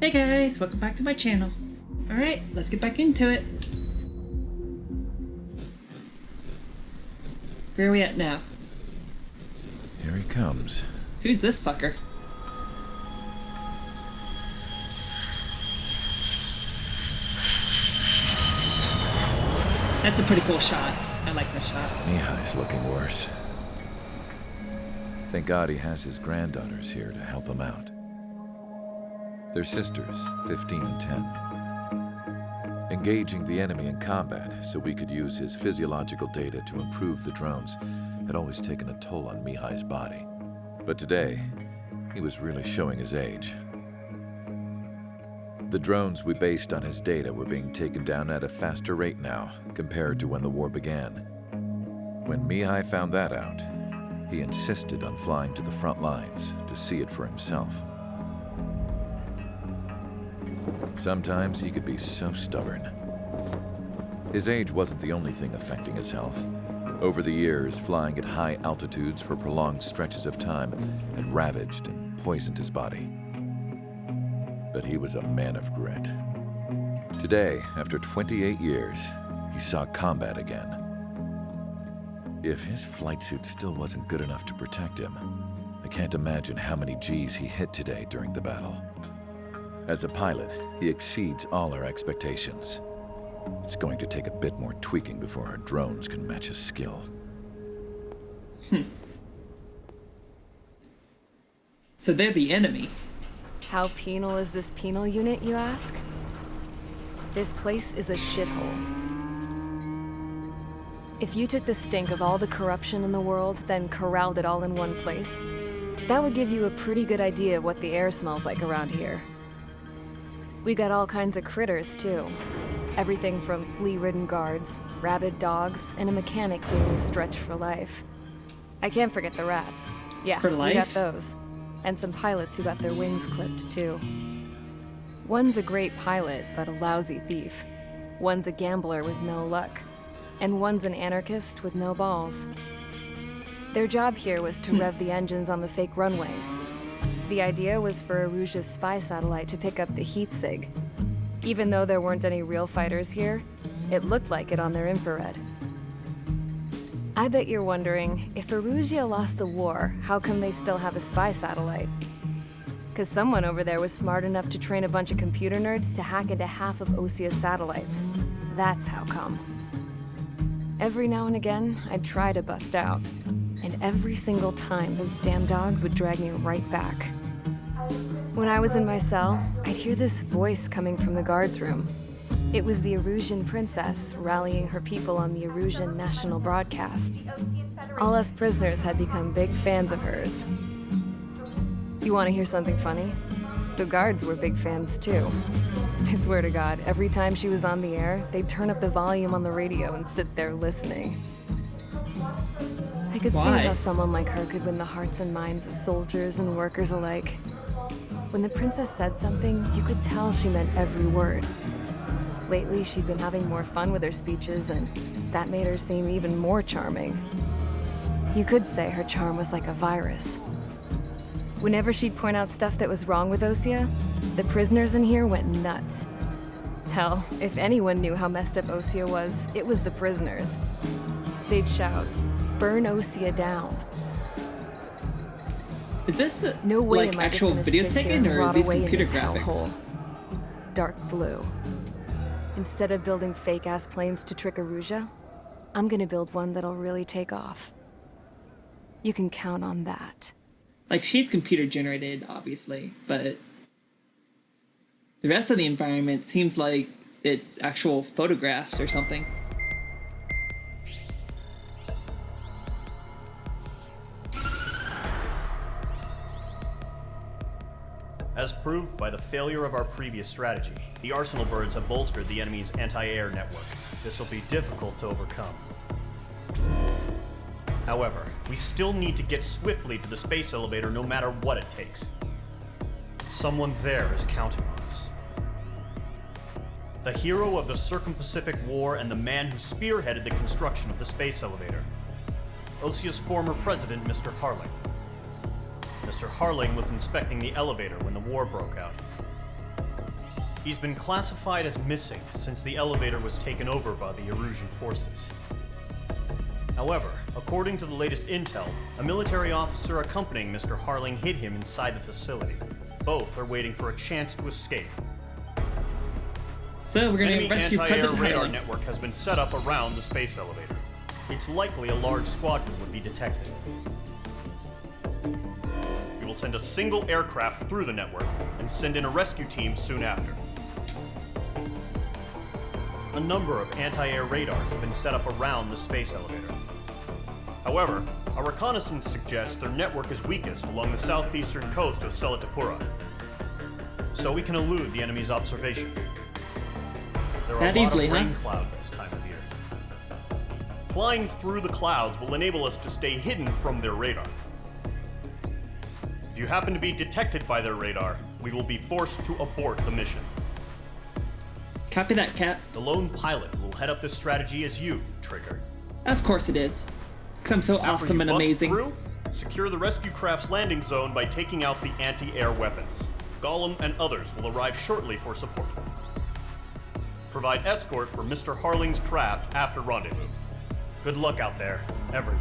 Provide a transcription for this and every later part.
Hey guys, welcome back to my channel. Alright, let's get back into it. Where are we at now? Here he comes. Who's this fucker? That's a pretty cool shot. I like that shot. Mihai's looking worse. Thank God he has his granddaughters here to help him out. They're sisters, 15 and 10. Engaging the enemy in combat so we could use his physiological data to improve the drones had always taken a toll on Mihai's body. But today, he was really showing his age. The drones we based on his data were being taken down at a faster rate now compared to when the war began. When Mihai found that out, he insisted on flying to the front lines to see it for himself. Sometimes he could be so stubborn. His age wasn't the only thing affecting his health. Over the years, flying at high altitudes for prolonged stretches of time had ravaged and poisoned his body. But he was a man of grit. Today, after 28 years, he saw combat again. If his flight suit still wasn't good enough to protect him, I can't imagine how many G's he hit today during the battle. As a pilot, he exceeds all our expectations. It's going to take a bit more tweaking before our drones can match his skill. So they're the enemy. How penal is this penal unit, you ask? This place is a shithole. If you took the stink of all the corruption in the world, then corralled it all in one place, that would give you a pretty good idea of what the air smells like around here. We got all kinds of critters, too. Everything from flea-ridden guards, rabid dogs, and a mechanic doing the stretch for life. I can't forget the rats. Yeah, For life? we got those. And some pilots who got their wings clipped, too. One's a great pilot, but a lousy thief. One's a gambler with no luck. And one's an anarchist with no balls. Their job here was to rev the engines on the fake runways. The idea was for Erusia's spy satellite to pick up the heat sig. Even though there weren't any real fighters here, it looked like it on their infrared. I bet you're wondering, if Erusia lost the war, how come they still have a spy satellite? Because someone over there was smart enough to train a bunch of computer nerds to hack into half of Osia's satellites. That's how come. Every now and again, I'd try to bust out. And every single time, those damn dogs would drag me right back. When I was in my cell, I'd hear this voice coming from the guards room. It was the Erusian princess rallying her people on the Erusian national broadcast. All us prisoners had become big fans of hers. You want to hear something funny? The guards were big fans too. I swear to God, every time she was on the air, they'd turn up the volume on the radio and sit there listening. I could see how someone like her could win the hearts and minds of soldiers and workers alike. When the princess said something, you could tell she meant every word. Lately, she'd been having more fun with her speeches, and that made her seem even more charming. You could say her charm was like a virus. Whenever she'd point out stuff that was wrong with Osia, the prisoners in here went nuts. Hell, if anyone knew how messed up Osia was, it was the prisoners. They'd shout, "Burn Osia down." Is this No way like am I just actual gonna video sit here taken and or are rot these away in computer this graphics? hellhole. Dark blue. Instead of building fake-ass planes to trick Erusia, I'm gonna build one that'll really take off. You can count on that. Like, she's computer generated, obviously, but the rest of the environment seems like it's actual photographs or something. As proved by the failure of our previous strategy, the Arsenal birds have bolstered the enemy's anti-air network. This will be difficult to overcome. However, we still need to get swiftly to the space elevator no matter what it takes. Someone there is counting on us. The hero of the Circum-Pacific War and the man who spearheaded the construction of the space elevator. Osia's former president, Mr. Harling. Mr. Harling was inspecting the elevator when the war broke out. He's been classified as missing since the elevator was taken over by the Erusian forces. However, according to the latest intel, a military officer accompanying Mr. Harling hid him inside the facility. Both are waiting for a chance to escape. So we're gonna Enemy rescue anti-air President radar Harlan. network has been set up around the space elevator. It's likely a large squadron would be detected. We will send a single aircraft through the network and send in a rescue team soon after. A number of anti-air radars have been set up around the space elevator. However, our reconnaissance suggests their network is weakest along the southeastern coast of Selatapura, so we can elude the enemy's observation. There are That a lot easily, of huh? rain clouds this time of year. Flying through the clouds will enable us to stay hidden from their radar. If you happen to be detected by their radar, we will be forced to abort the mission. Copy that, Cap. The lone pilot will head up this strategy as you, Trigger. Of course it is. Because I'm so After awesome you and bust amazing. through, secure the rescue craft's landing zone by taking out the anti-air weapons. Gollum and others will arrive shortly for support. Provide escort for Mr. Harling's craft after rendezvous. Good luck out there, everyone.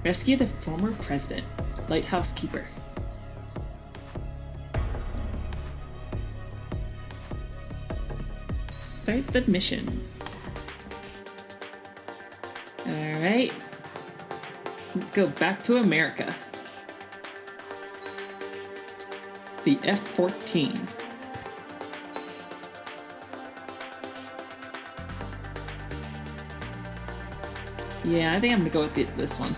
Rescue the former president, Lighthouse Keeper. Start the mission. Alright. Let's go back to America. The F-14. Yeah, I think I'm gonna go with this one.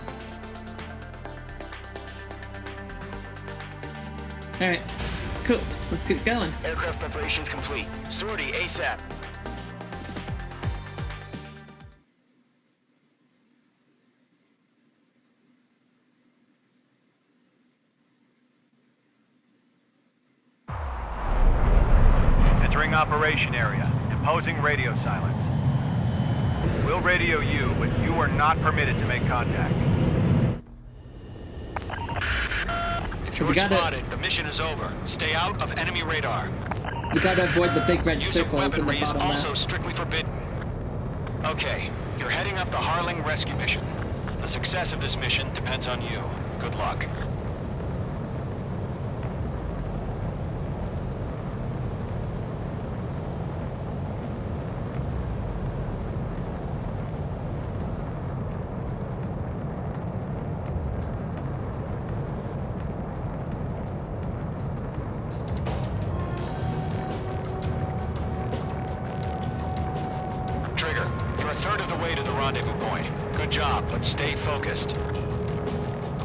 Alright, cool. Let's get going. Aircraft preparations complete. Sortie ASAP. Entering operation area. Imposing radio silence. We'll radio you, but you are not permitted to make contact. If So you're we gotta- spotted, the mission is over. Stay out of enemy radar. We gotta avoid the big red Use of circles in the weaponry is bottom also left. strictly forbidden. Okay, you're heading up the Harling rescue mission. The success of this mission depends on you. Good luck. Trigger, you're a third of the way to the rendezvous point. Good job, but stay focused.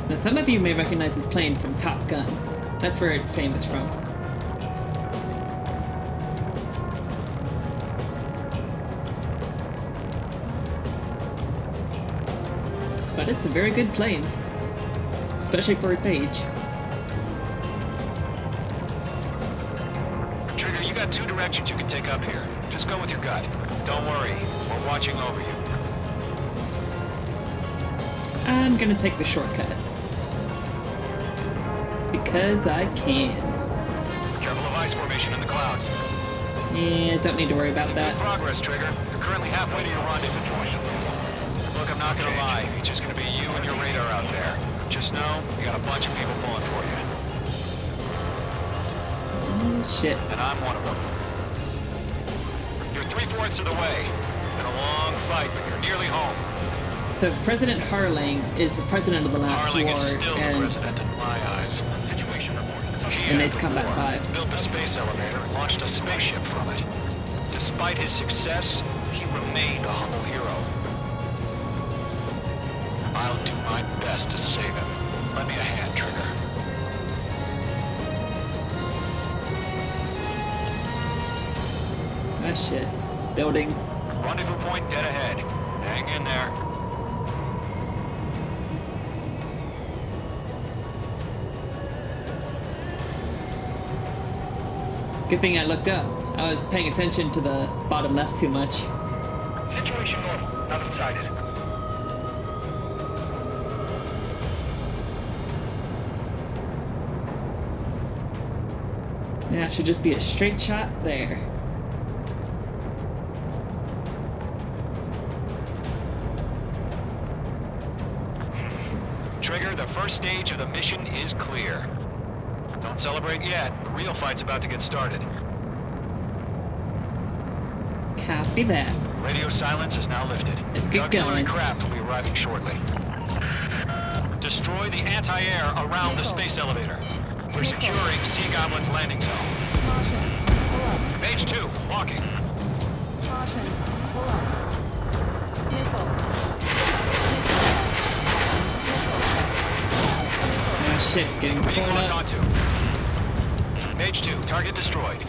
Now, some of you may recognize this plane from Top Gun. That's where it's famous from. But it's a very good plane, especially for its age. Trigger, you got two directions you can take up here. Just go with your gut. Don't worry, we're watching over you. I'm gonna take the shortcut. Because I can. Careful of ice formation in the clouds. Yeah, don't need to worry about that. Good progress, Trigger. You're currently halfway to your rendezvous point. Look, I'm not gonna lie. It's just gonna be you and your radar out there. Just know, you got a bunch of people pulling for you. Oh, shit. And I'm one of them. You're 3/4 of the way. Been a long fight, but you're nearly home. So President Harling is the president of the last Harling war, is still the and president in my eyes. Situation report. He In and Ace Combat War 5. built the space elevator and launched a spaceship from it. Despite his success, he remained a humble hero. I'll do my best to save him. Lend me a hand, Trigger. ah shit, buildings. Rendezvous point dead ahead. Hang in there. Good thing I looked up. I was paying attention to the bottom left too much. Situation normal. Nothing sighted. Now it should just be a straight shot there. Trigger, the first stage of the mission is clear. Don't celebrate yet. The real fight's about to get started. Copy that. Radio silence is now lifted. Let's The get auxiliary going. craft will be arriving shortly. Destroy the anti-air around the space elevator. We're securing Sea Goblin's landing zone. Mage 2, walking. Oh shit, getting Being torn locked up. onto. Mage 2, target destroyed.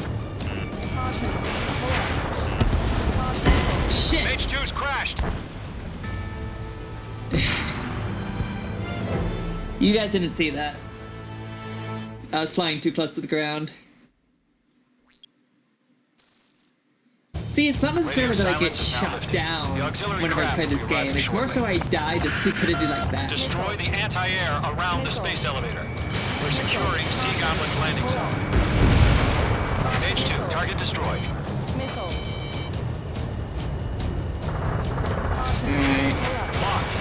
Shit! Mage 2's crashed. You guys didn't see that. I was flying too close to the ground. See, it's not necessarily that I get silence is now shot lifted. down The auxiliary whenever I craft play will be this game. arriving It's more so I shortly. die to stupidity like that. Destroy the anti-air around the space elevator. We're securing Sea Goblin's landing zone. Mage 2, target destroyed. Alright, Locked.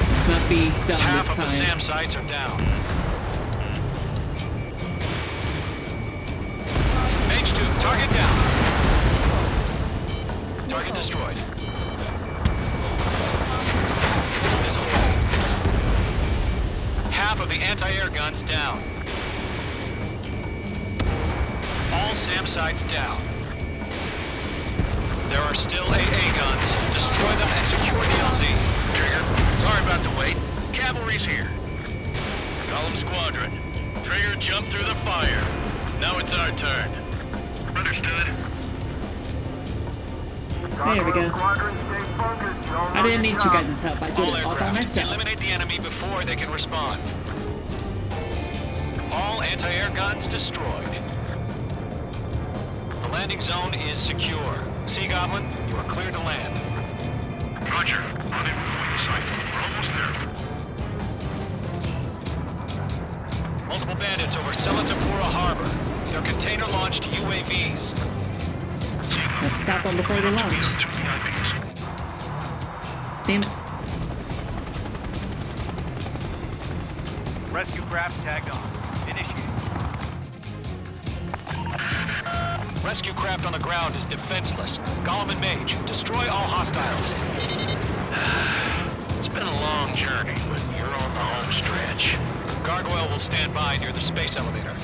let's not be dumb Half this of the time. SAM sites are down. Mage 2, target down. Target destroyed. Missile away. Half of the anti-air guns down. All SAM sites down. There are still AA guns. Destroy them and secure the LZ. Trigger, sorry about the wait. Cavalry's here. Column Squadron. Trigger jumped through the fire. Now it's our turn. Understood. There we go. I didn't need you guys' help. I did All it all by aircraft, myself. eliminate the enemy before they can respond. All anti-air guns destroyed. The landing zone is secure. Sea Goblin, you are cleared to land. Roger. Running before the site. We're almost there. Multiple bandits over Selatapura Harbor. They're container-launched UAVs. Let's stop them before they launch. Two VIPs. Damn it. Rescue craft tagged on. Initiate. Rescue craft on the ground is defenseless. Gollum and Mage, destroy all hostiles. It's been a long journey, but you're on the home stretch. Gargoyle will stand by near the space elevator.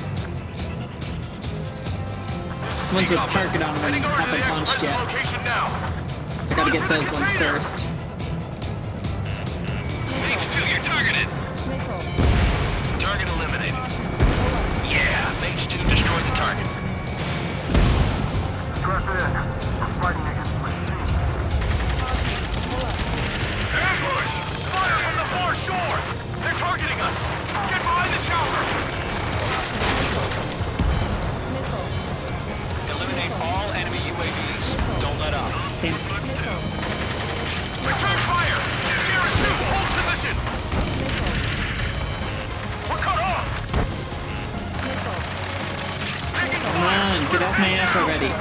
Ones with target on them haven't launched yet. Location now. So I gotta get those ones first. Mage 2, you're targeted. Target eliminated. Yeah, Mage 2 destroyed the target. Ambush! Fire from the far shore! They're targeting us! Get behind the chopper! Eliminate all enemy UAVs. Don't let up. Damn it. Return fire! Garrison, hold position! We're cut off! Come on, get off my ass already.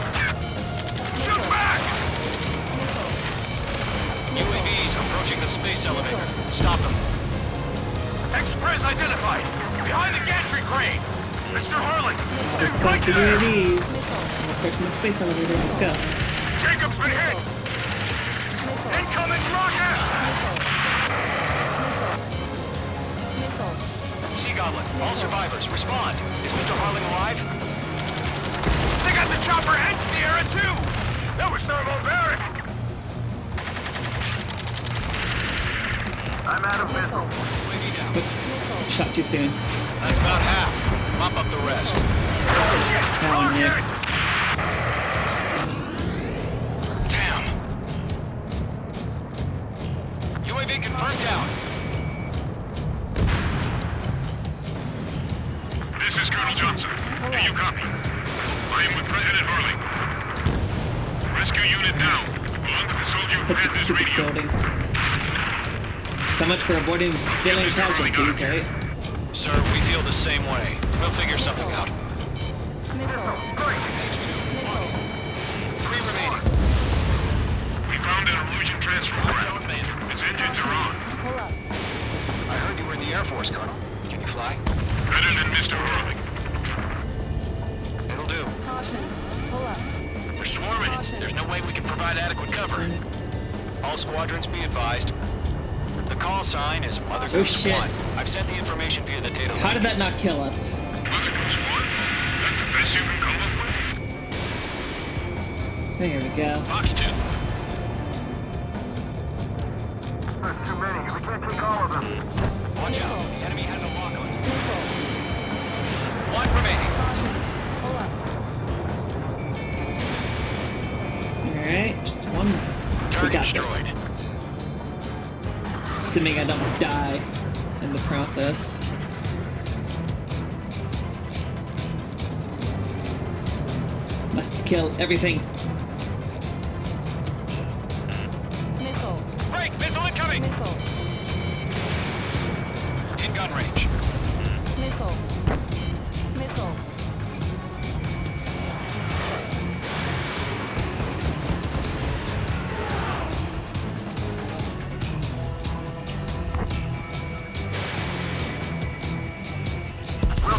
Shoot back! UAVs approaching the space elevator. Stop them. Express identified! Behind the gantry crane! Mr. Harlan! Let's stop the UAVs. I'm approaching the space elevator. Let's go. Jacob's been hit! Incoming rocket! Sea Goblin, all survivors, respond. Is Mr. Harling alive? They got the chopper and Sierra too! That was thermobaric! I'm out of missile. UAV down. Whoops. Shot too soon. That's about half. Mop up the rest. Down here. Damn. UAV confirmed down. This is Colonel Johnson. Do you copy? I am with President Hurley. Rescue unit down. Along with the soldier who Hit this has his stupid radio. building. So much for avoiding civilian casualties, right? Sir, we feel the same way. We'll figure something out. Page 2, 1. 3 remaining. We found an illusion transfer craft. His engines are on. I heard you were in the Air Force, Colonel. Can you fly? Better than Mr. Hurley. It'll do. We're swarming it. There's no way we can provide adequate cover. All squadrons be advised. The call sign is Mother Oh, Goose shit. 1. I've sent the information via the data How link. did that not kill us? Mother Goose 1? That's the best you can come up with? There we go. Fox 2. There's too many. We can't take all of them. Watch out. The enemy has a lock on you. 1 remaining. Alright, just one left. We Target got this. destroyed. Assuming I don't die in the process. Must kill everything. Break! Missile incoming! In gun range.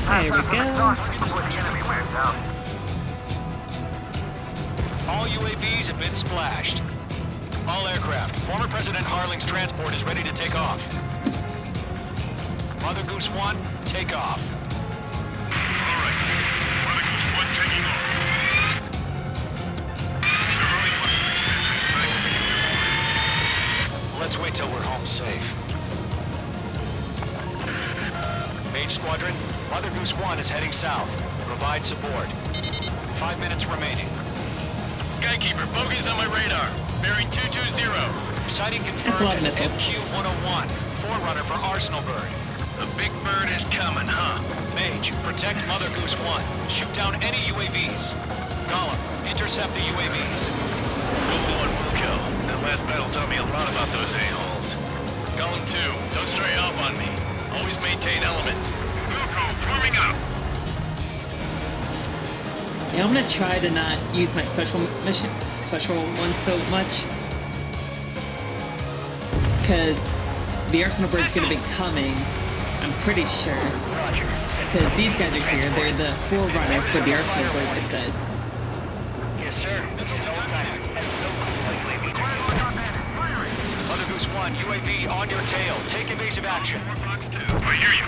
There we go. Before the enemy wears out. All UAVs have been splashed. All aircraft. Former President Harling's transport is ready to take off. Mother Goose 1, take off. All right. Mother Goose 1 taking off. Mr. Hurley wants Let's wait till we're home safe. Mage Squadron, Mother Goose 1 is heading south. Provide support. 5 minutes remaining. Skykeeper, bogeys on my radar. Bearing 220. Sighting That's a confirmed lot of as missiles. MQ-101, forerunner for Arsenal Bird. The big bird is coming, huh? Mage, protect Mother Goose 1. Shoot down any UAVs. Gollum, intercept the UAVs. Golem 1 will kill. That last battle taught me a lot about those a-holes. Golem 2, don't stray off on me. Always maintain element. Wilco, forming up. Yeah, I'm gonna try to not use my special one so much. Because the Arsenal Bird's gonna be coming, I'm pretty sure. Because these guys are here, they're the forerunner for the Arsenal Bird, I said. Mother Goose 1, UAV on your tail. Take evasive action. Fox 2. I hear you.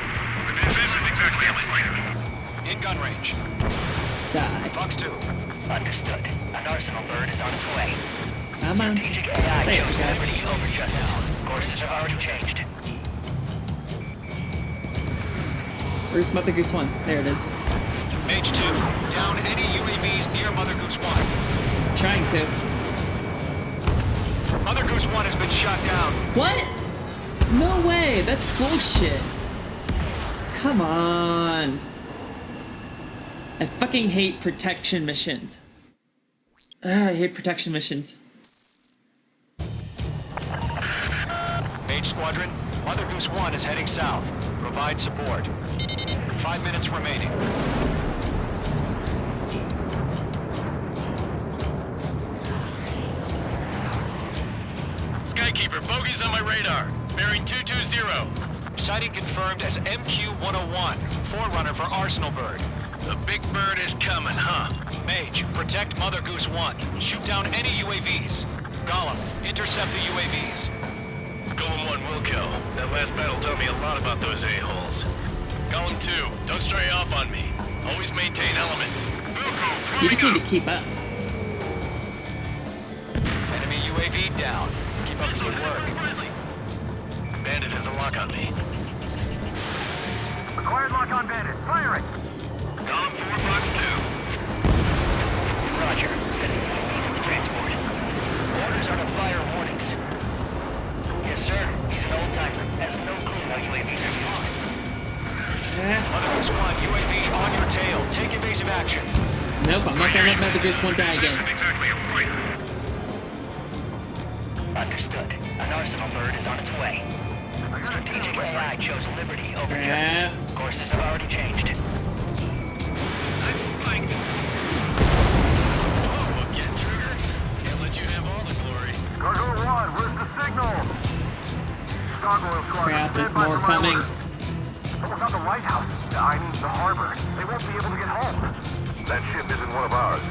But this isn't exactly a plan. In gun range. Die. Fox 2. Understood. An Arsenal Bird is on its way. Come on. Strategic AI There we shows go. Liberty over just now. Courses have already changed. Where's Mother Goose 1? There it is. Mage 2. Down any UAVs near Mother Goose 1. Trying to. Mother Goose 1 has been shot down. What? No way, that's bullshit. Come on. I fucking hate protection missions. Ugh, I hate protection missions. Mage Squadron, Mother Goose 1 is heading south. Provide support. 5 minutes remaining. Skykeeper, bogeys on my radar. Bearing 220. Sighting confirmed as MQ-101, forerunner for Arsenal Bird. The big bird is coming, huh? Mage, protect Mother Goose 1. Shoot down any UAVs. Gollum, intercept the UAVs. Golem 1 will kill. That last battle taught me a lot about those a-holes. Golem 2, don't stray off on me. Always maintain element. Wilco, You just need forming to keep up. Enemy UAV down. Keep up the good work. up. Bandit has a lock on me. Acquired lock on bandit. Firing. Golem 4, Fox 2. Roger. Sending UAVs to the transport. Orders are to fire warnings. Yes, sir. He's an old-timer. Has no clue how UAVs are used. Mother Goose 1, UAV on your tail. Take evasive action. Nope, I'm not gonna let Mother Goose 1 die This again. isn't exactly a fighter. Understood. An Arsenal Bird is on its way. Strategic AI chose Liberty over Yeah. Courses have already changed. I'm flying this I mean the harbor. They won't be able to get home. That ship isn't one of ours.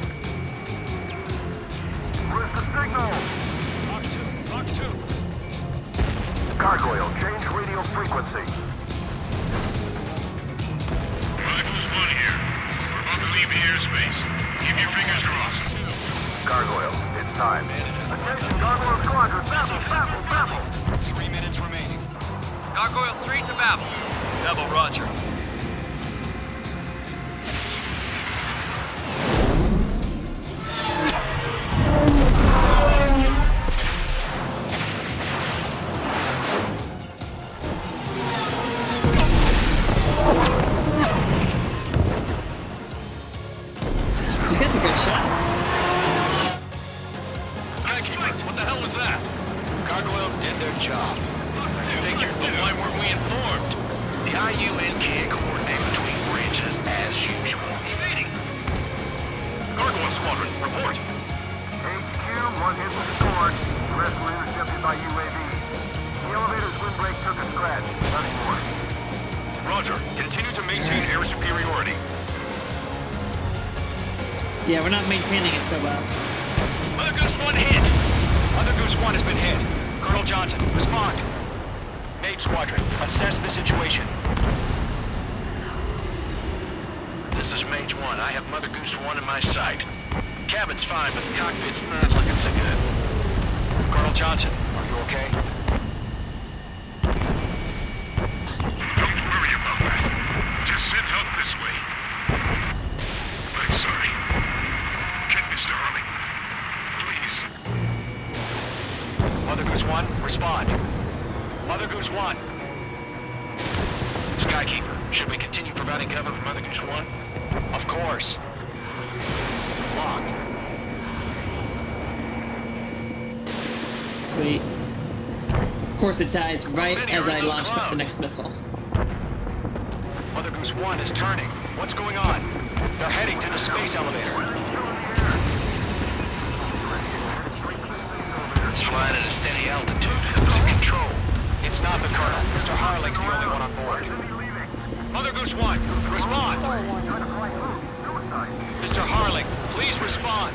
Where's the signal? Fox 2. Gargoyle, change radio frequency. Rifles 1 here. We're about to leave the airspace. Keep your fingers crossed. Gargoyle, it's time. Attention, Gargoyle Squadron, Babel! 3 minutes remaining. Gargoyle 3 to Babel. Babel, roger. He's got the good shots. Skykeeper, what the hell was that? Gargoyle did their job. Figured, but why weren't we informed? The IUN can't coordinate between branches as usual. Evading. Gargoyle Squadron, report. HQ, one hit was scored. The rest were intercepted by UAV. The elevator's windbreak took a scratch. Nothing more. Roger. Continue to maintain air superiority. Yeah, we're not maintaining it so well. Mother Goose 1 hit. Mother Goose 1 has been hit. Colonel Johnson, respond. Mage Squadron, assess the situation. This is Mage 1. I have Mother Goose 1 in my sight. Cabin's fine, but the cockpit's not looking so good. Colonel Johnson, are you okay? Don't worry about that. Just send help this way. I'm sorry. Get Mr. Harley. Please. Mother Goose 1, respond. Mother Goose 1. Skykeeper, should we continue providing cover for Mother Goose 1? Of course. Locked. Sweet. Of course it dies right as I launch the next missile. Mother Goose 1 is turning. What's going on? They're heading to the space elevator. It's flying at a steady altitude. Who's in control? It's not the Colonel. Mr. Harling's the only one on board. Mother Goose 1, respond. Mr. Harling, please respond.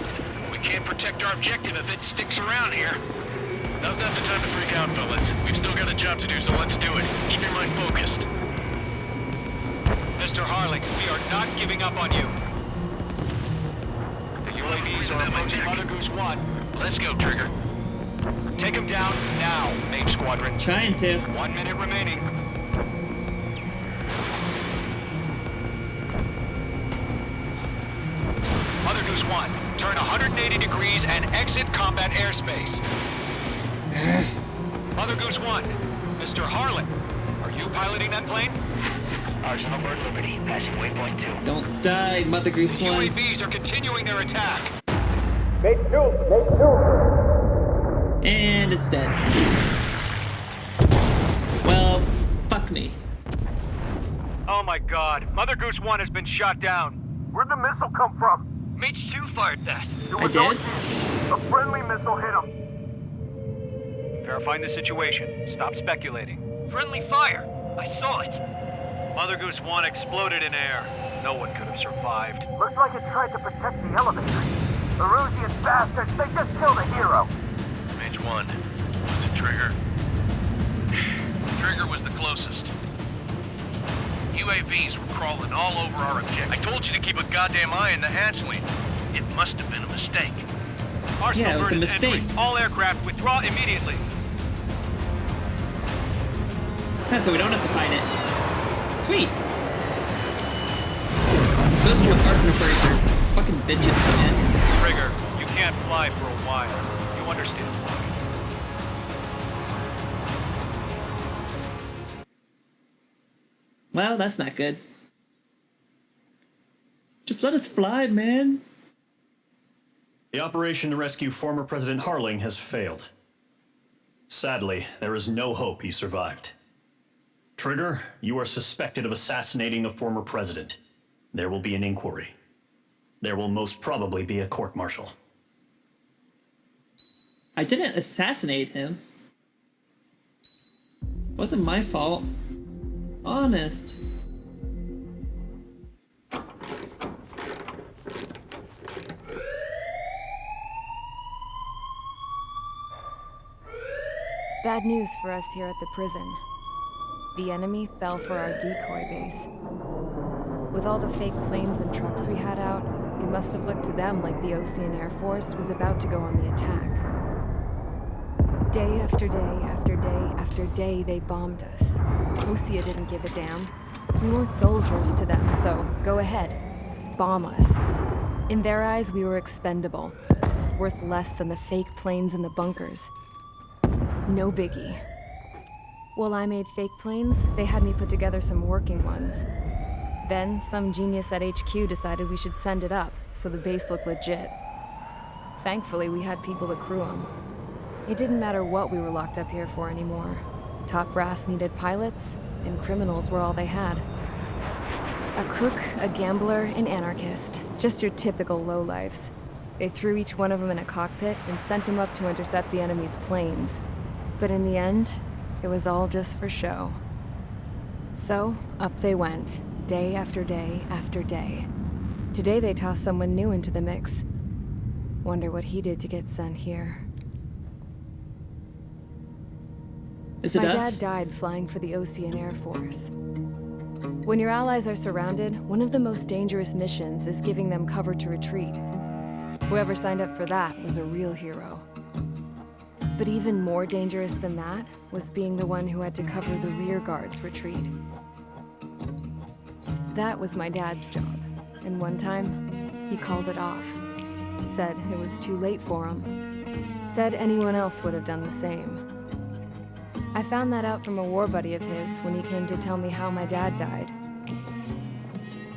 We can't protect our objective if it sticks around here. Now's not the time to freak out, fellas. We've still got a job to do, so let's do it. Keep your mind focused. Mr. Harling, we are not giving up on you. The UAVs are approaching Mother Goose 1. Let's go, Trigger. Take them down now, Mage Squadron. Trying to. 1 minute remaining. Mother Goose 1, turn 180 degrees and exit combat airspace. Mother Goose 1, Mr. Harlan, are you piloting that plane? Arsenal Bird Liberty, passing waypoint 2. Don't die, Mother Goose The 1. UAVs are continuing their attack. And it's dead. Well, fuck me. Oh my god, Mother Goose 1 has been shot down. Where'd the missile come from? Mage 2 fired that. I did? A friendly missile hit him. Verifying the situation. Stop speculating. Friendly fire. I saw it. Mother Goose 1 exploded in air. No one could have survived. Looks like it tried to protect the elevator. The Rusian bastards, they just killed a hero. Mage 1. Was it Trigger? Trigger was the closest. UAVs were crawling all over our objective. I told you to keep a goddamn eye on the hatchling. It must have been a mistake. Arsenal Yeah, it was Bird a is mistake. entering. All aircraft withdraw immediately. So we don't have to fight it. Sweet. Those Arsenal birds are fucking bitches, man. Trigger, you can't fly for a while. You understand? Well, that's not good. Just let us fly, man. The operation to rescue former President Harling has failed. Sadly, there is no hope he survived. Trigger, you are suspected of assassinating a former president. There will be an inquiry. There will most probably be a court-martial. I didn't assassinate him. Wasn't my fault. Honest. Bad news for us here at the prison. The enemy fell for our decoy base. With all the fake planes and trucks we had out, it must have looked to them like the Osean Air Force was about to go on the attack. Day after day after day after day, they bombed us. Osea didn't give a damn. We weren't soldiers to them, so go ahead. Bomb us. In their eyes, we were expendable. Worth less than the fake planes in the bunkers. No biggie. While I made fake planes, they had me put together some working ones. Then, some genius at HQ decided we should send it up, so the base looked legit. Thankfully, we had people to crew them. It didn't matter what we were locked up here for anymore. Top brass needed pilots, and criminals were all they had. A crook, a gambler, an anarchist. Just your typical lowlifes. They threw each one of them in a cockpit and sent them up to intercept the enemy's planes. But in the end, it was all just for show. So, up they went, day after day after day. Today they tossed someone new into the mix. Wonder what he did to get sent here. Is it My us? dad died flying for the Osean Air Force. When your allies are surrounded, one of the most dangerous missions is giving them cover to retreat. Whoever signed up for that was a real hero. But even more dangerous than that was being the one who had to cover the rear guard's retreat. That was my dad's job, and one time, he called it off. Said it was too late for him. Said anyone else would have done the same. I found that out from a war buddy of his when he came to tell me how my dad died.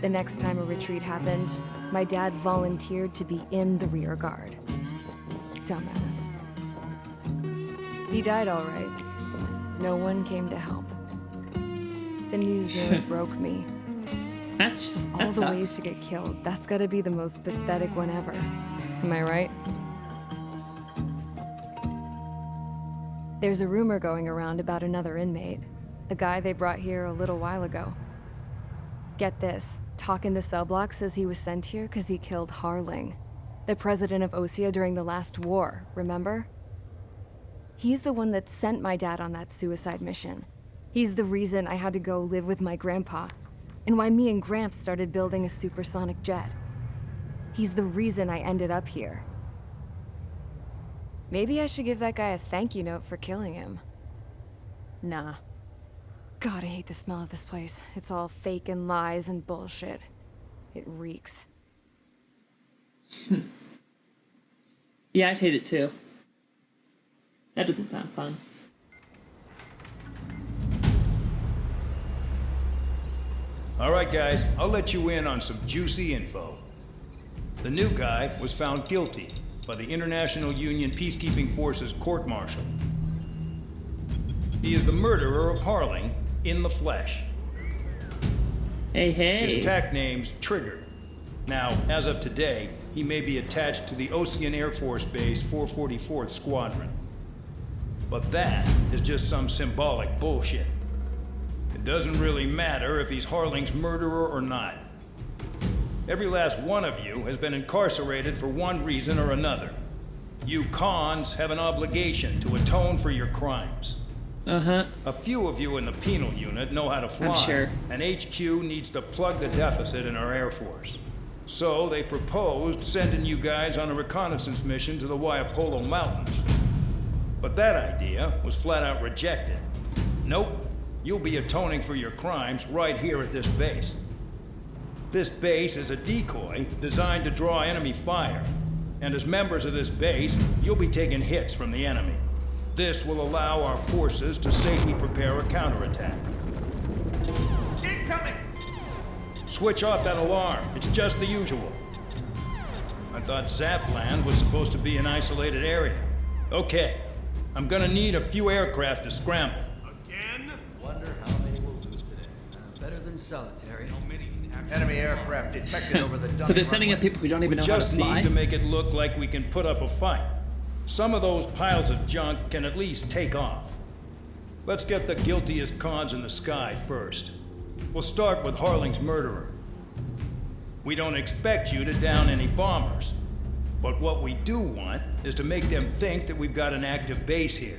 The next time a retreat happened, my dad volunteered to be in the rear guard. Dumbass. He died all right. No one came to help. The news nearly broke me. That All the ways sucks. to get killed. That's gotta be the most pathetic one ever. Am I right? There's a rumor going around about another inmate. A guy they brought here a little while ago. Get this. Talk in the cell block says he was sent here because he killed Harling, the president of Osea during the last war, remember? He's the one that sent my dad on that suicide mission. He's the reason I had to go live with my grandpa, and why me and Gramps started building a supersonic jet. He's the reason I ended up here. Maybe I should give that guy a thank you note for killing him. Nah. God, I hate the smell of this place. It's all fake and lies and bullshit. It reeks. Yeah, I'd hate it too. That doesn't sound fun. All right, guys, I'll let you in on some juicy info. The new guy was found guilty by the International Union Peacekeeping Forces court-martial. He is the murderer of Harling in the flesh. Hey, hey. His tech name's Trigger. Now, as of today, he may be attached to the Osean Air Force Base 444th Squadron. But that is just some symbolic bullshit. It doesn't really matter if he's Harling's murderer or not. Every last one of you has been incarcerated for one reason or another. You cons have an obligation to atone for your crimes. Uh-huh. A few of you in the penal unit know how to fly, I'm sure. and HQ needs to plug the deficit in our Air Force. So they proposed sending you guys on a reconnaissance mission to the Waiapolo Mountains. But that idea was flat out rejected. Nope, you'll be atoning for your crimes right here at this base. This base is a decoy designed to draw enemy fire, and as members of this base, you'll be taking hits from the enemy. This will allow our forces to safely prepare a counterattack. Incoming! Switch off that alarm. It's just the usual. I thought Zapland was supposed to be an isolated area. Okay, I'm gonna need a few aircraft to scramble. Again? Wonder how many we'll lose today. Better than solitary. Enemy aircraft detected over the So they're sending up people who don't even We know how to just fly? need to make it look like we can put up a fight. Some of those piles of junk can at least take off. Let's get the guiltiest cons in the sky first. We'll start with Harling's murderer. We don't expect you to down any bombers, but what we do want is to make them think that we've got an active base here.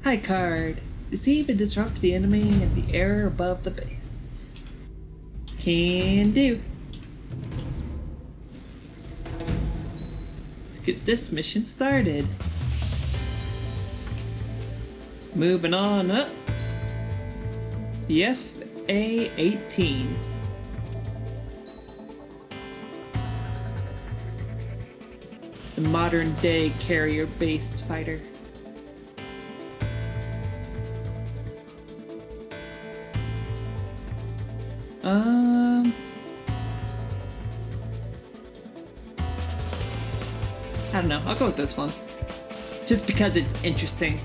High card. Deceive and disrupt the enemy in the air above the base. Can do. Let's get this mission started. Moving on up. The FA-18. The modern day carrier-based fighter. I don't know. I'll go with this one. Just because it's interesting.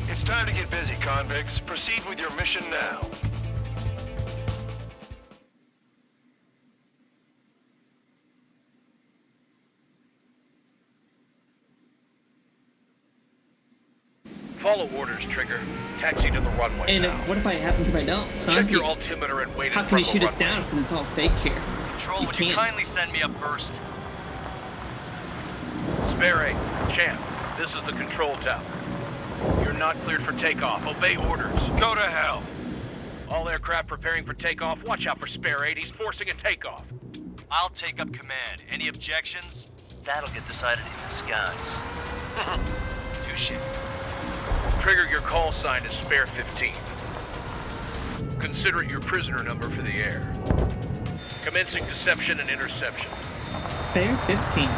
It's time to get busy, convicts. Proceed with your mission now. Follow orders, Trigger. Taxi to the runway And now. what if I happens if I don't? Huh? Check your altimeter and wait in How front can you of the shoot us runway. down? Because it's all fake here. Control, You would you can't. kindly send me up first? Spare 8, Champ, this is the control tower. You're not cleared for takeoff. Obey orders. Go to hell. All aircraft preparing for takeoff. Watch out for Spare 8. He's forcing a takeoff. I'll take up command. Any objections? That'll get decided in the skies. Touche. Trigger, your call sign is Spare 15. Consider it your prisoner number for the air. Commencing deception and interception. Spare 15.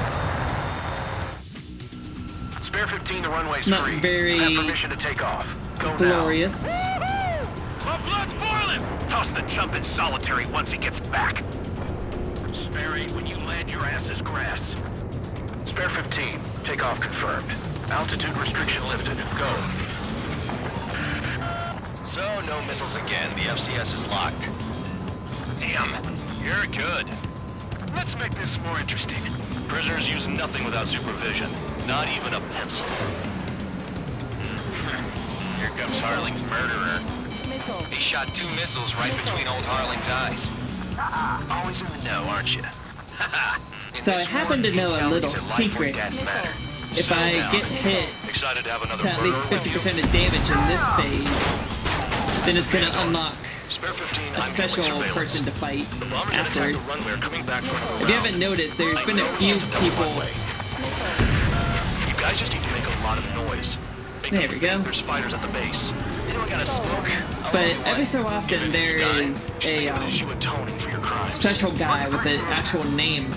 Spare 15, the runway's Not free. very You have permission to take off. Go glorious. now. My blood's boiling! Toss the jump in solitary once he gets back. Spare 8, when you land, your ass is grass. Spare 15, takeoff confirmed. Altitude restriction lifted. Go. So, no missiles again. The FCS is locked. Damn, you're good. Let's make this more interesting. Prisoners use nothing without supervision. Not even a pencil. Here comes Harling's murderer. He shot 2 missiles right between old Harling's eyes. Always in the know, aren't you? So I happen to know a little secret. If I get hit Excited to have another to at least 50% of damage in this phase, then it's gonna unlock Spare 15, a special person to fight afterwards. If you haven't noticed, there's been a few people. You guys just need to make a lot of noise. Make There them we think go. There's fighters at the base. Anyone got a smoke? But every so often there is Just think a of it as you atoning for your crimes. special guy with an actual name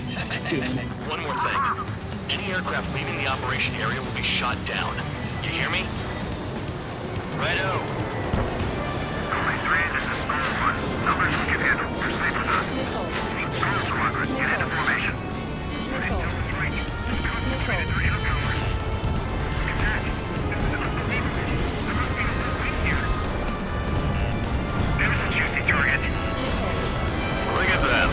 to him. One more thing. Any aircraft leaving the operation area will be shot down. You hear me? Righto. Numbers we can handle. Proceed with us. Storm Squadron, get into formation. There's a juicy target. Look at them.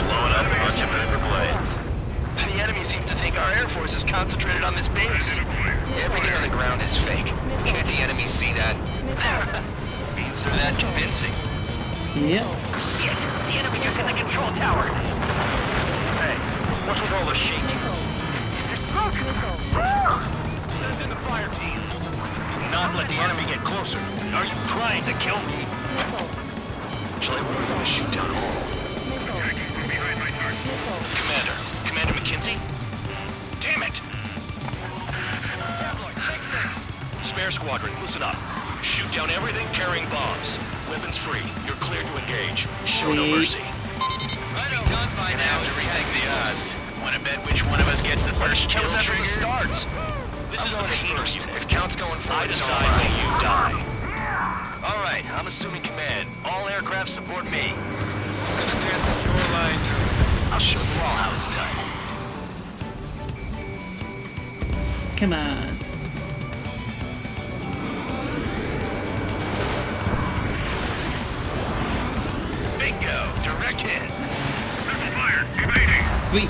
Blowing up a bunch of Uber blades. The enemy seems to think our Air Force is concentrated on this base. Everything on the ground is fake. Can't the enemy see that? Means they're that convincing. Yep. Yes, the enemy just hit the control tower. Hey, what's with all the shaking? There's smoke! Send in the fire team. Do not let the enemy get closer. Are you trying to kill me? Shall I order them to shoot down all? Commander McKenzie? Damn it! Tabloid, 6-6. Spare Squadron, listen up. Shoot down everything carrying bombs. Weapons free. You're cleared to engage. Show no Sweet. mercy. Be done by now to rethink the odds. Want to bet which one of us gets the first kill after trigger? the starts. This is the first. Peter. If Count's going first, I decide when you die. All right, I'm assuming command. All aircraft support me. Gonna test the floor lines. I'll show you all how it's done. Come on. Bingo! Direct hit. Fire, evading. Sweet.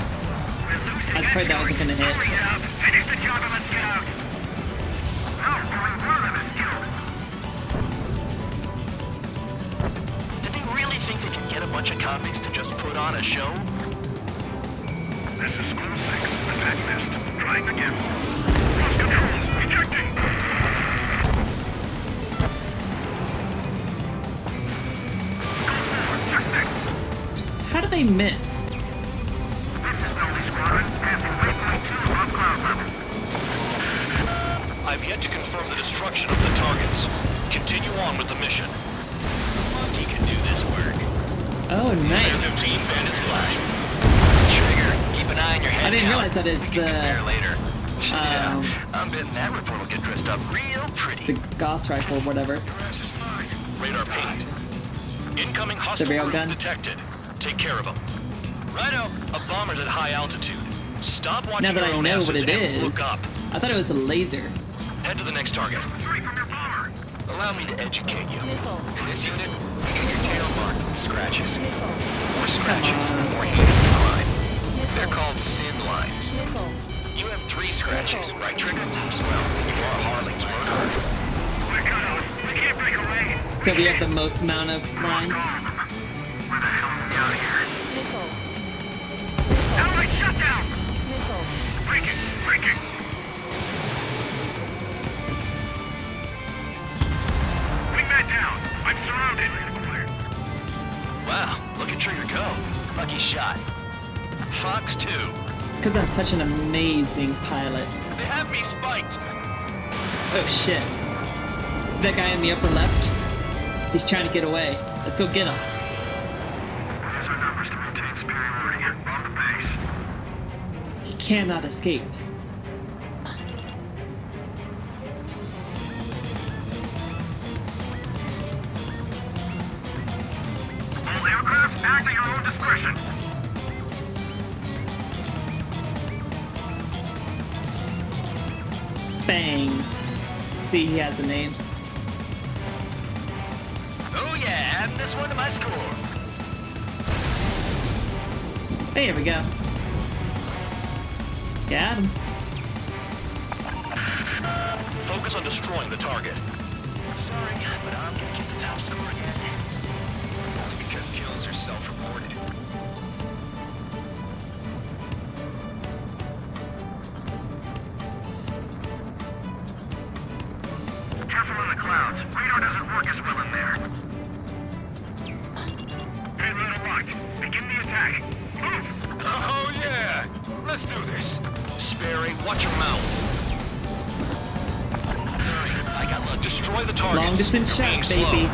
I was afraid that wasn't gonna hit. Finish the job and let's get out. Did they really think they could get a bunch of convicts to just put on a show? This is School 6. Attack missed. Trying again. Lost control. Ejecting. they miss? I've yet to confirm the destruction of the targets. Continue on with the mission. Monkey can do this work. Oh, nice. 15 bandit splash. Trigger, keep an eye on your head. I didn't count. realize that it's We can compare the later. I'm betting that report will get dressed up real pretty. the Gauss rifle, whatever. Radar pinged. Incoming hostile rail group gun? detected. Take care of them. Righto. A bomber's at high altitude. Stop Now watching that your I own know what asses it and is, look up. I thought it was a laser. Head to the next target. Allow me to educate you. In this unit, you get your tail marked with scratches. More scratches, the more heinous the crime. They're called sin lines. You have 3 scratches, right, Trigger? Well, you are Harling's murderer. We're cut out. We can't break away. So we have the most amount of lines. Where the hell are we out of here? Satellite shut down! Breaking! Breaking! Wingman down! I'm surrounded! Wow, look at Trigger go. Lucky shot. Fox 2. Because I'm such an amazing pilot. They have me spiked. Oh shit. Is that guy in the upper left? He's trying to get away. Let's go get him. Here's our numbers to maintain superiority. On the base. He cannot escape. All aircraft act at your own discretion. Bang. See, he has the name. Oh yeah, adding this one to my score. There we go. Got him. Focus on destroying the target. Sorry, but I'm gonna get the top score again. Only because kills are self-reported. Careful in the clouds. Radar doesn't work as well in there. Payload locked. Begin the attack. Move! Oh yeah! Let's do this. Sperry, watch your mouth. Sorry, I got lucky. Destroy the targets. Long distance You're being shot, slow. baby.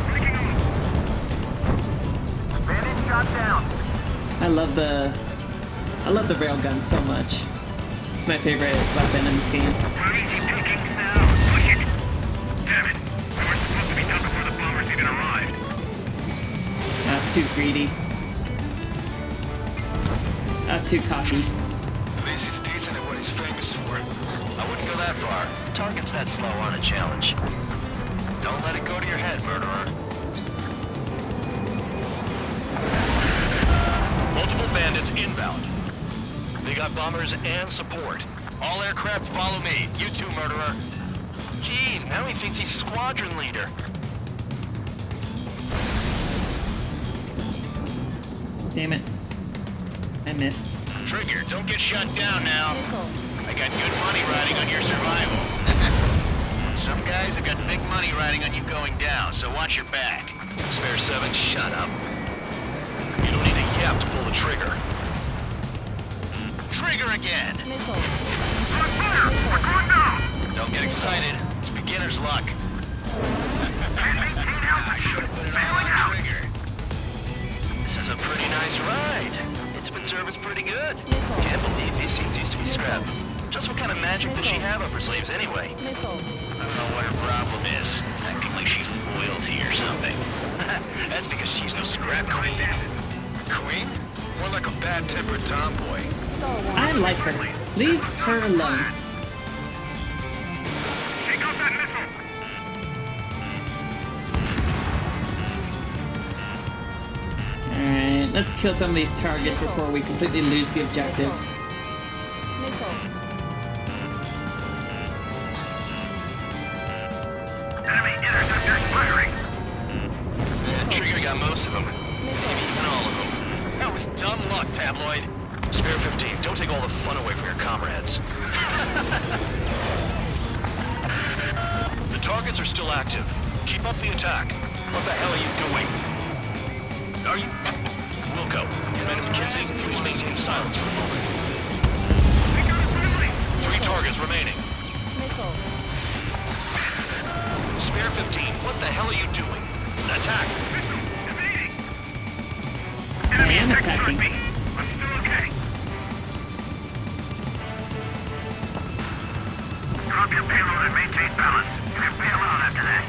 Bandit shot down. I love the railgun so much. It's my favorite weapon in this game. We're easy pickings now. Push it! Damn it. We were supposed to be done before the bombers even arrived. That's too greedy. That's too cocky. At least he's decent at what he's famous for. I wouldn't go that far. Target's that slow on a challenge. Don't let it go to your head, murderer. Multiple bandits inbound. They got bombers and support. All aircraft follow me. You too, murderer. Jeez, now he thinks he's squadron leader. Damn it. I missed. Trigger, don't get shut down now. I got good money riding on your survival. Some guys have got big money riding on you going down, so watch your back. Spare 7, shut up. You don't need to yap to pull the trigger. Trigger again. Don't get excited. It's beginner's luck. I should have put it all on trigger. This is a pretty nice ride. Its service pretty good. Can't believe these seats used to be scrap. Just what kind of magic does she have up her sleeves anyway? I don't know what her problem is. Acting like she's royalty or something. That's because she's no scrap queen. Queen? More like a bad-tempered tomboy. I like her. Leave her alone. Take off that missile. Alright, let's kill some of these targets before we completely lose the objective. Enemy interceptors firing. Yeah, Trigger got most of them. Maybe even all of them. That was dumb luck, Tabloid. Spare 15, don't take all the fun away from your comrades. The targets are still active. Keep up the attack. What the hell are you doing? Are you... Wilco, Commander McKenzie, please maintain silence for a moment. 3 targets remaining. Spare 15, what the hell are you doing? Attack! I am attacking. I'm still okay. Drop your payload and maintain balance. You can bail out after that.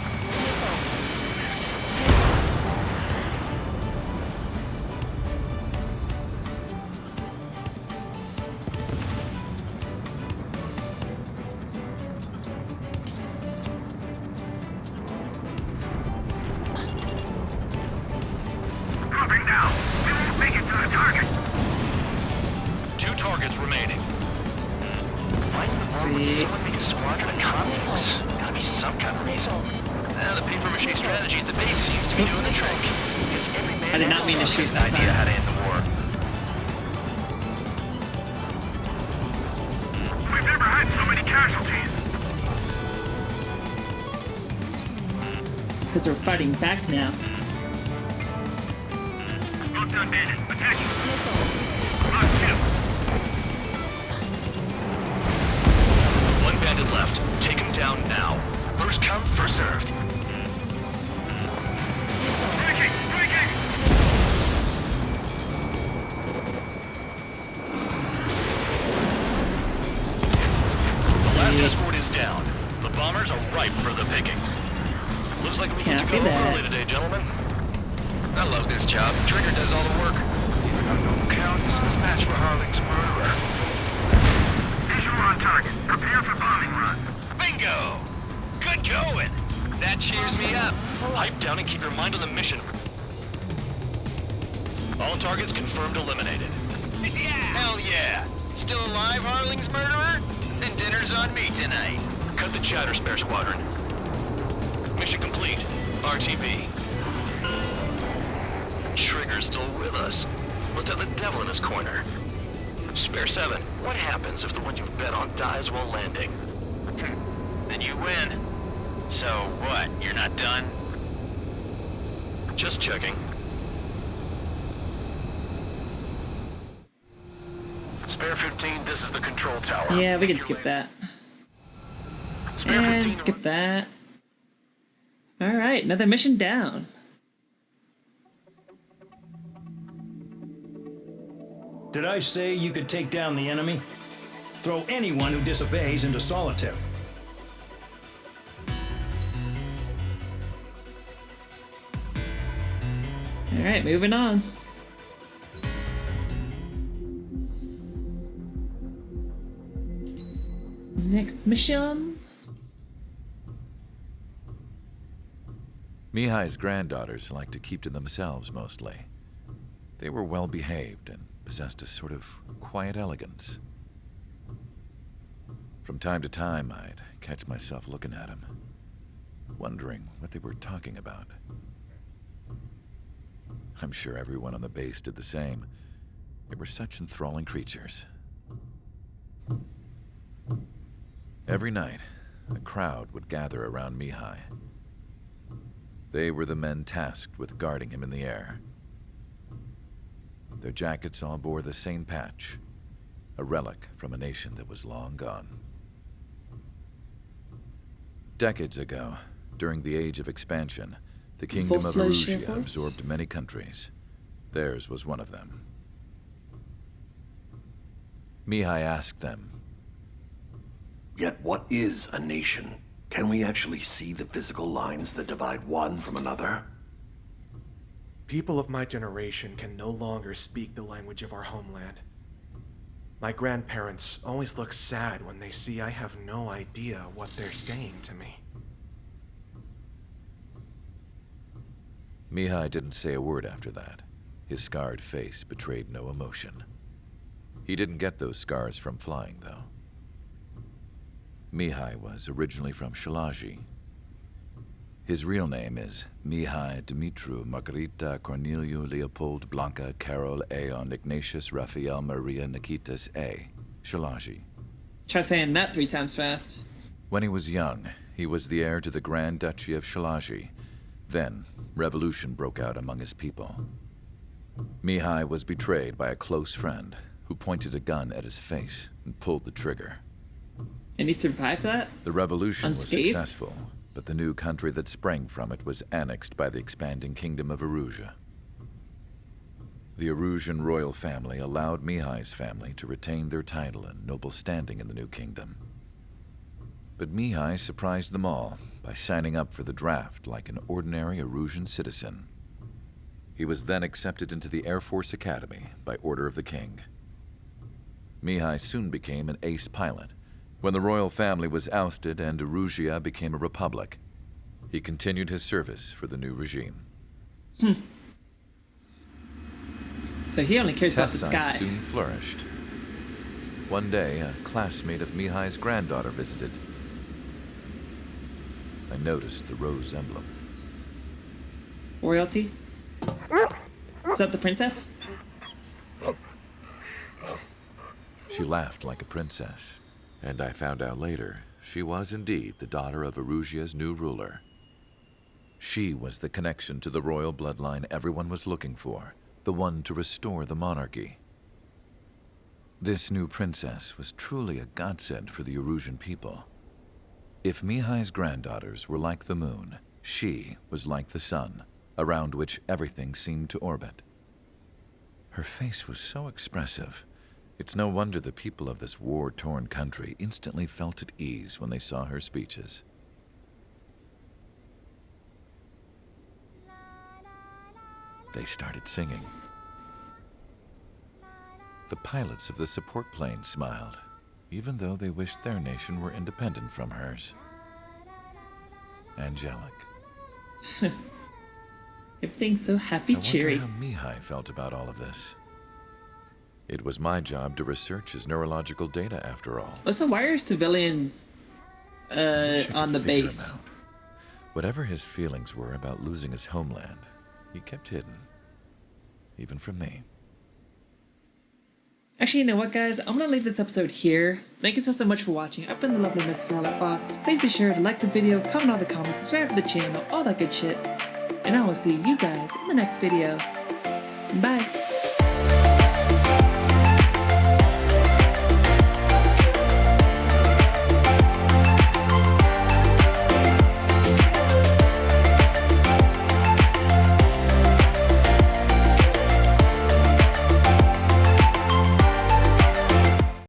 Dropping down. We won't make it to the target. 2 targets remaining. Why would someone make a squadron of convicts? Gotta be some kind of reason. Now the paper-mache strategy at the base seems to be doing the trick. Guess every man I did not mean to shoot that has an idea time. how to end the war. We've never had so many casualties. It's because we're fighting back now. Well done, Bandit. Attacking. Lock him. 1 bandit left. Take him down now. First come, first served. Breaking! Breaking! The last escort is down. The bombers are ripe for the picking. Looks like we get to Copy go that. early today, gentlemen. I love this job. Trigger does all the work. Even unknown count is a match for Harling's murderer. Visual on target. Prepare for bombing run. Bingo! Good going! That cheers me up. Pipe down and keep your mind on the mission. All targets confirmed eliminated. Hell yeah! Still alive, Harling's murderer? Then dinner's on me tonight. Cut the chatter, Spare Squadron. Mission complete. RTB. Trigger's still with us. Must have the devil in his corner. Spare 7, what happens if the one you've bet on dies while landing? Then you win. So what, you're not done? Just checking. Spare 15, this is the control tower. Yeah, we can skip that. And skip that. Alright, another mission down. Did I say you could take down the enemy? Throw anyone who disobeys into solitary. Alright, moving on. Next mission. Mihai's granddaughters liked to keep to themselves mostly. They were well behaved and possessed a sort of quiet elegance. From time to time, I'd catch myself looking at them, wondering what they were talking about. I'm sure everyone on the base did the same. They were such enthralling creatures. Every night, a crowd would gather around Mihai. They were the men tasked with guarding him in the air. Their jackets all bore the same patch, a relic from a nation that was long gone. Decades ago, during the Age of Expansion, the Kingdom of Erusia absorbed many countries. Theirs was one of them. Mihai asked them, "Yet what is a nation? Can we actually see the physical lines that divide one from another?" People of my generation can no longer speak the language of our homeland. My grandparents always look sad when they see I have no idea what they're saying to me. Mihai didn't say a word after that. His scarred face betrayed no emotion. He didn't get those scars from flying, though. Mihai was originally from Shalaji. His real name is Mihai Dumitru Margarita Corneliu Leopold Blanca Carol Aeon Ignatius Raphael Maria Nikitas A. Shalaji. Try saying that 3 times fast. When he was young, he was the heir to the Grand Duchy of Shalaji. Then, revolution broke out among his people. Mihai was betrayed by a close friend who pointed a gun at his face and pulled the trigger. And he survived that? The revolution Unscathed? was successful, but the new country that sprang from it was annexed by the expanding kingdom of Erusia. The Erusian royal family allowed Mihai's family to retain their title and noble standing in the new kingdom. But Mihai surprised them all by signing up for the draft like an ordinary Erusian citizen. He was then accepted into the Air Force Academy by order of the king. Mihai soon became an ace pilot. When the royal family was ousted and Erusia became a republic, he continued his service for the new regime. So he only cares about the Test sky. science soon flourished. One day, a classmate of Mihai's granddaughter visited. I noticed the rose emblem. Royalty? Is that the princess? She laughed like a princess, and I found out later she was indeed the daughter of Erusia's new ruler. She was the connection to the royal bloodline everyone was looking for, the one to restore the monarchy. This new princess was truly a godsend for the Erusian people. If Mihai's granddaughters were like the moon, she was like the sun, around which everything seemed to orbit. Her face was so expressive. It's no wonder the people of this war-torn country instantly felt at ease when they saw her speeches. They started singing. The pilots of the support plane smiled, even though they wished their nation were independent from hers. Angelic. Everything's so happy, cheery. I wonder how Mihai felt about all of this. It was my job to research his neurological data, after all. Also, why are civilians on the base? Whatever his feelings were about losing his homeland, he kept hidden, even from me. Actually, you know what, guys? I'm going to leave this episode here. Thank you so much for watching. I've been the lovely Miss Scarlet Fox. Please be sure to like the video, comment all the comments, subscribe to the channel, all that good shit. And I will see you guys in the next video. Bye.